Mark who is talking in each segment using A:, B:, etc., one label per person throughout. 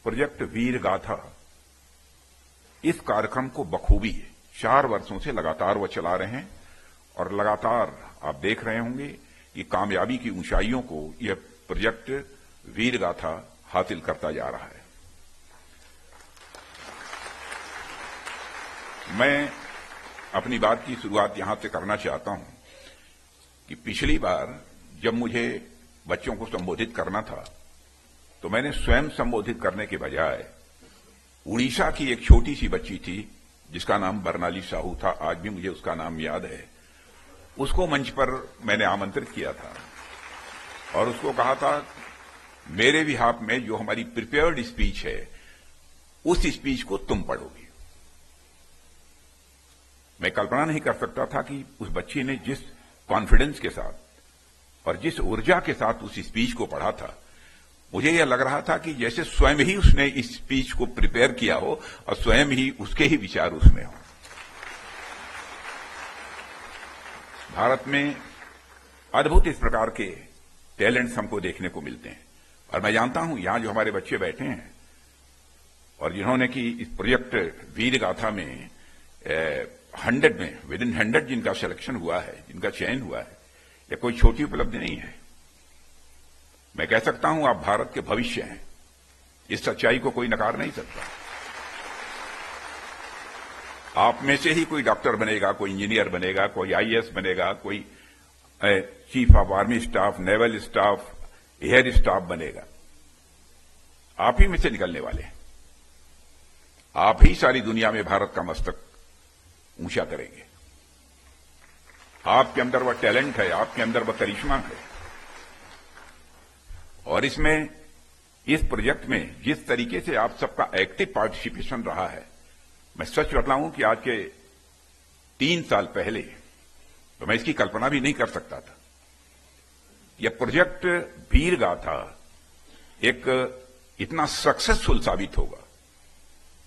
A: Project वीर गाथा, इस कार्यक्रम को बखूबी 4 वर्षों से लगातार वो चला रहे हैं और लगातार आप देख रहे होंगे कि कामयाबी की ऊंचाइयों को यह प्रोजेक्ट वीर गाथा हासिल करता जा रहा है। मैं अपनी बात की शुरुआत यहां से करना चाहता हूं कि पिछली बार जब मुझे बच्चों को संबोधित करना था तो मैंने स्वयं संबोधित करने के बजाय उड़ीसा की एक छोटी सी बच्ची थी जिसका नाम बरनाली साहू था, आज भी मुझे उसका नाम याद है। उसको मंच पर मैंने आमंत्रित किया था और उसको कहा था मेरे बिहाफ में जो हमारी प्रिपेयर्ड स्पीच है उस स्पीच को तुम पढ़ोगी। मैं कल्पना नहीं कर सकता था कि उस बच्ची ने जिस कॉन्फिडेंस के साथ और जिस ऊर्जा के साथ उस स्पीच को पढ़ा था, मुझे यह लग रहा था कि जैसे स्वयं ही उसने इस स्पीच को प्रिपेयर किया हो और स्वयं ही उसके ही विचार उसमें हो। भारत में अद्भुत इस प्रकार के टैलेंट्स हमको देखने को मिलते हैं और मैं जानता हूं यहां जो हमारे बच्चे बैठे हैं और जिन्होंने कि इस प्रोजेक्ट वीर गाथा में 100 में विद इन 100 जिनका सिलेक्शन हुआ है, जिनका चयन हुआ है, यह कोई छोटी उपलब्धि नहीं है। मैं कह सकता हूं आप भारत के भविष्य हैं, इस सच्चाई को कोई नकार नहीं सकता। आप में से ही कोई डॉक्टर बनेगा, कोई इंजीनियर बनेगा, कोई आईएएस बनेगा, कोई chief of army staff, naval staff, air staff बनेगा। आप ही में से निकलने वाले हैं। आप ही सारी दुनिया में भारत का मस्तक ऊंचा करेंगे। आपके अंदर वह टैलेंट है, आपके अंदर वह करिश्मा है और इसमें इस प्रोजेक्ट में जिस तरीके से आप सबका एक्टिव पार्टिसिपेशन रहा है, मैं सच बताऊं कि आज के 3 साल पहले तो मैं इसकी कल्पना भी नहीं कर सकता था। यह प्रोजेक्ट वीर गाथा एक इतना सक्सेसफुल साबित होगा,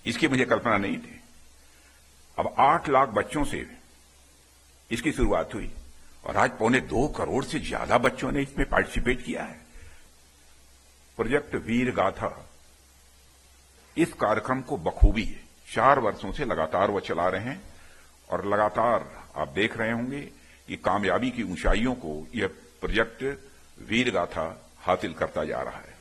A: इसकी मुझे कल्पना नहीं थी। अब 8 लाख बच्चों से इसकी शुरुआत हुई और आज 1.25 करोड़ से ज्यादा बच्चों ने इसमें पार्टिसिपेट किया है। प्रोजेक्ट वीर गाथा, इस कार्यक्रम को बखूबी 4 वर्षों से लगातार वो चला रहे हैं और लगातार आप देख रहे होंगे कि कामयाबी की ऊंचाइयों को यह प्रोजेक्ट वीर गाथा हासिल करता जा रहा है।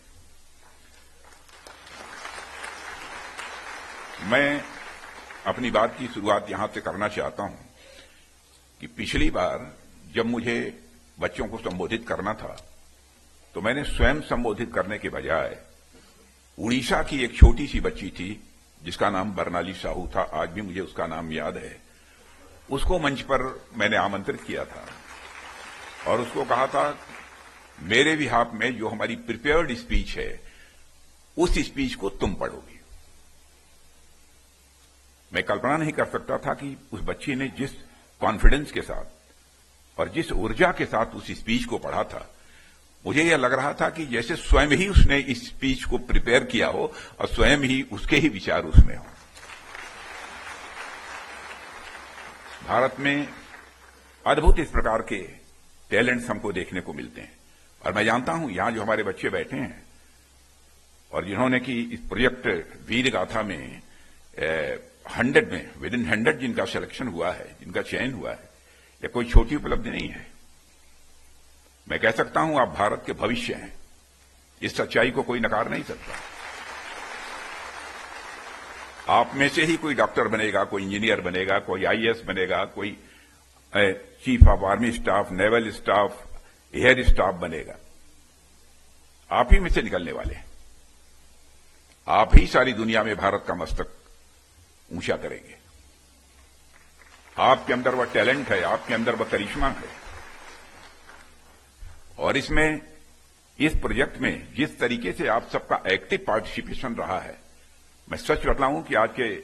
A: मैं अपनी बात की शुरुआत यहां से करना चाहता हूं कि पिछली बार जब मुझे बच्चों को संबोधित करना था तो मैंने स्वयं संबोधित करने के बजाय उड़ीसा की एक छोटी सी बच्ची थी जिसका नाम बरनाली साहू था, आज भी मुझे उसका नाम याद है। उसको मंच पर मैंने आमंत्रित किया था और उसको कहा था मेरे बिहाफ में जो हमारी प्रिपेयर्ड स्पीच है उस स्पीच को तुम पढ़ोगी। मैं कल्पना नहीं कर सकता था कि उस बच्ची ने जिस कॉन्फिडेंस के साथ और जिस ऊर्जा के साथ उस स्पीच को पढ़ा था, मुझे यह लग रहा था कि जैसे स्वयं ही उसने इस स्पीच को प्रिपेयर किया हो और स्वयं ही उसके ही विचार उसमें हो। भारत में अद्भुत इस प्रकार के टैलेंट्स हमको देखने को मिलते हैं और मैं जानता हूं यहां जो हमारे बच्चे बैठे हैं और जिन्होंने कि इस प्रोजेक्ट वीर गाथा में 100 में विद इन 100 जिनका सिलेक्शन हुआ है, जिनका चयन हुआ है, यह कोई छोटी उपलब्धि नहीं है। मैं कह सकता हूं आप भारत के भविष्य हैं, इस सच्चाई को कोई नकार नहीं सकता। आप में से ही कोई डॉक्टर बनेगा, कोई इंजीनियर बनेगा, कोई आईएएस बनेगा, कोई chief of army staff, naval staff, air staff बनेगा। आप ही में से निकलने वाले हैं। आप ही सारी दुनिया में भारत का मस्तक ऊंचा करेंगे। आपके अंदर वह टैलेंट है, आपके अंदर वह करिश्मा है और इसमें इस प्रोजेक्ट में जिस तरीके से आप सबका एक्टिव पार्टिसिपेशन रहा है, मैं सच बताऊं कि आज के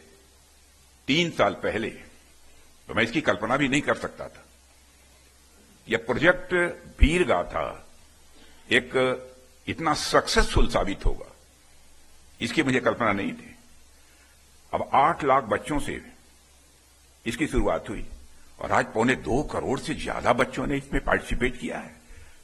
A: 3 साल पहले तो मैं इसकी कल्पना भी नहीं कर सकता था। यह प्रोजेक्ट वीर गाथा एक इतना सक्सेसफुल साबित होगा, इसकी मुझे कल्पना नहीं थी। अब 8 लाख बच्चों से इसकी शुरुआत हुई और आज 1.25 करोड़ से ज्यादा बच्चों ने इसमें पार्टिसिपेट किया है।